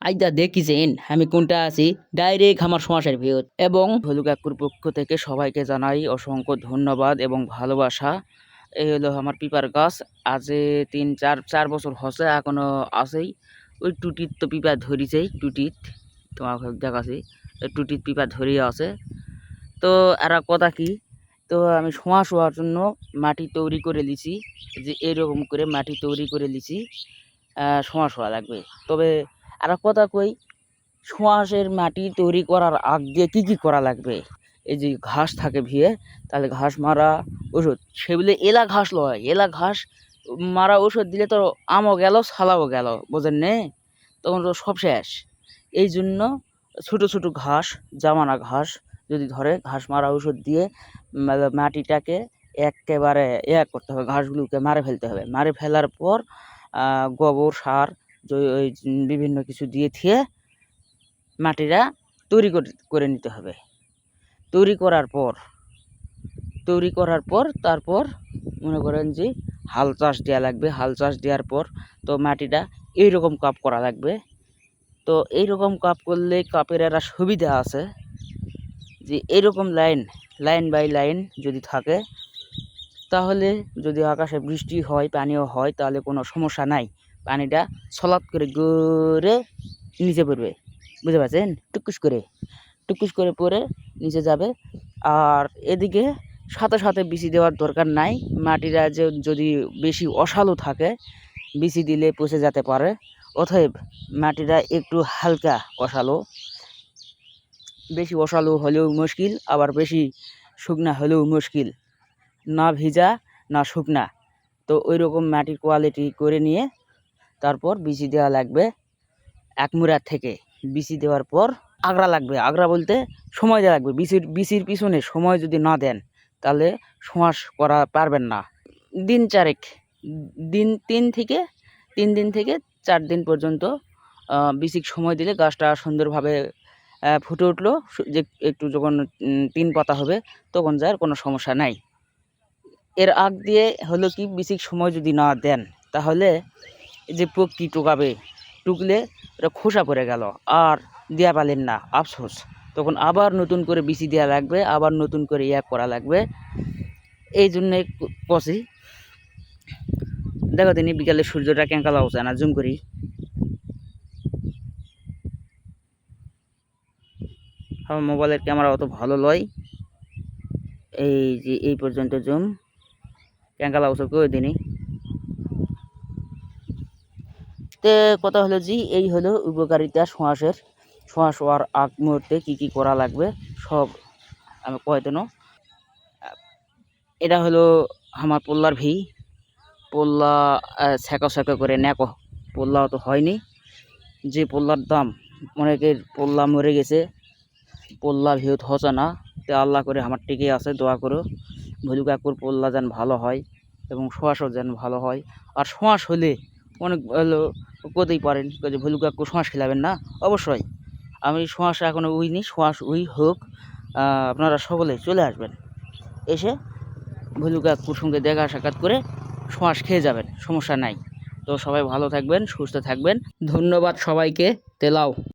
আইদা দেখিছেন আমি কোনটা আছি ডাইরেক্ট আমার শ্বাসের ভিতর। এবং ভলু কাকুর পক্ষ থেকে সবাইকে জানাই অসংখ্য ধন্যবাদ এবং ভালোবাসা। এই হলো আমার পিপার গাছ। আজ 3-4 বছর হচ্ছে, এখনো আছেই। ওই টুটিত তো পিপা ধরিছেই, টুটিত তোমাকে দেখাছি, টুটিত পিপা ধরিয়ে আছে। তো আর কথা কি, তো আমি শোয়া শোয়ার জন্য মাটি তৈরি করে লিছি, যে এরকম করে মাটি তৈরি করে লিছি। শোয়া লাগবে। তবে আর কথা কই, শোঁয়াশের মাটি তৈরি করার আগ দিয়ে কী করা লাগবে। এই যে ঘাস থাকে ভিয়ে, তাহলে ঘাস মারা ওষুধ, সেগুলো এলা ঘাস লয়, এলা ঘাস মারা ওষুধ দিলে তো আমও গেল ছালাও গেল, বোঝেন নে, তখন তো সব শেষ। এই জন্য ছোটো ছোটো ঘাস, জামানা ঘাস যদি ধরে, ঘাস মারা ওষুধ দিয়ে মাটিটাকে একেবারে করতে হবে, ঘাসগুলোকে মারে ফেলতে হবে। মারে ফেলার পর গোবর সার ওই বিভিন্ন কিছু দিয়ে থিয়ে মাটিটা তৈরি করে নিতে হবে। তৈরি করার পর তারপর মনে করেন যে হাল চাষ দেওয়া লাগবে। হাল চাষ দেওয়ার পর তো মাটিটা এইরকম কাপ করা লাগবে। তো এইরকম কাপ করলে কাপের একটা সুবিধা আছে, যে এইরকম লাইন বাই লাইন যদি থাকে, তাহলে যদি আকাশে বৃষ্টি হয়, পানিও হয়, তাহলে কোনো সমস্যা নাই। পানিটা ছলাৎ করে গড়ে নিচে পড়বে, বুঝতে পারছেন? টুকুস করে পরে নিচে যাবে। আর এদিকে সাথে সাথে বিচি দেওয়ার দরকার নাই। মাটিটা যদি বেশি অসালু থাকে, বিচি দিলে পচে যেতে পারে। অতএব মাটিটা একটু হালকা অসালু, বেশি অসালু হলেও মুশকিল, আবার বেশি শুকনা হলেও মুশকিল, না ভিজা না শুকনা। তো ওই রকম মাটির কোয়ালিটি করে নিয়ে তারপর বিচি দেওয়া লাগবে। এক মুড়া থেকে বিচি দেওয়ার পর আগড়া লাগবে। আগড়া বলতে সময় দেওয়া লাগবে। বিচির পিছনে সময় যদি না দেন, তাহলে শোঁয়াশ করা পারবেন না। দিন 3 দিন থেকে 4 দিন পর্যন্ত বিচিক সময় দিলে গাছটা সুন্দরভাবে ফুটে উঠলো। যে একটু যখন 3 পাতা হবে, তখন যার কোনো সমস্যা নাই। এর আগ দিয়ে হলো কি, বিচিক সময় যদি না দেন, তাহলে যে প্রকৃতি টুকলে এটা খোসা পড়ে গেল, আর দেওয়া পারলেন না, আফসোস। তখন আবার নতুন করে বিচি দেওয়া লাগবে, আবার নতুন করে করা লাগবে। এই জন্যে কষি দেখো তিনি বিকালে সূর্যটা কেঙ্কা লাগছে না, জুম করি। আমার মোবাইলের ক্যামেরা অত ভালো লয়। এই যে এই পর্যন্ত জুম, কেঙ্কা লাগছে কই দিনই। তে কথা হলো যে এই হলো উপকারিতা শোঁয়াশের। শোঁয়াশ হওয়ার আগ মুহূর্তে কী করা লাগবে সব আমি কয়ে দেন। এটা হলো আমার পোল্লার ভি। পোল্লা ছ্যাঁকা করে নেকো, পোল্লাও তো হয়নি। যে পোল্লার দাম, অনেকের পোল্লা মরে গেছে, পোল্লা ভিউত হচ্ছে না। তো আল্লাহ করে আমার টিকে আছে, দোয়া করো ভলু কাকুর পোল্লা যেন ভালো হয় এবং শোঁয়াশও যেন ভালো হয়। আর শোঁয়াশ হলে অনেক ভালো করতেই পারেন যে ভলু কাকু শোঁয়াশ খেলাবেন না। অবশ্যই আমি শোঁয়াশ এখনও উইনি, শোঁয়াশ উই হোক, আপনারা সকলে চলে আসবেন, এসে ভলু কাকুর সঙ্গে দেখা সাক্ষাৎ করে শোঁয়াশ খেয়ে যাবেন, সমস্যা নাই। তো সবাই ভালো থাকবেন, সুস্থ থাকবেন। ধন্যবাদ সবাইকে। তেলাও।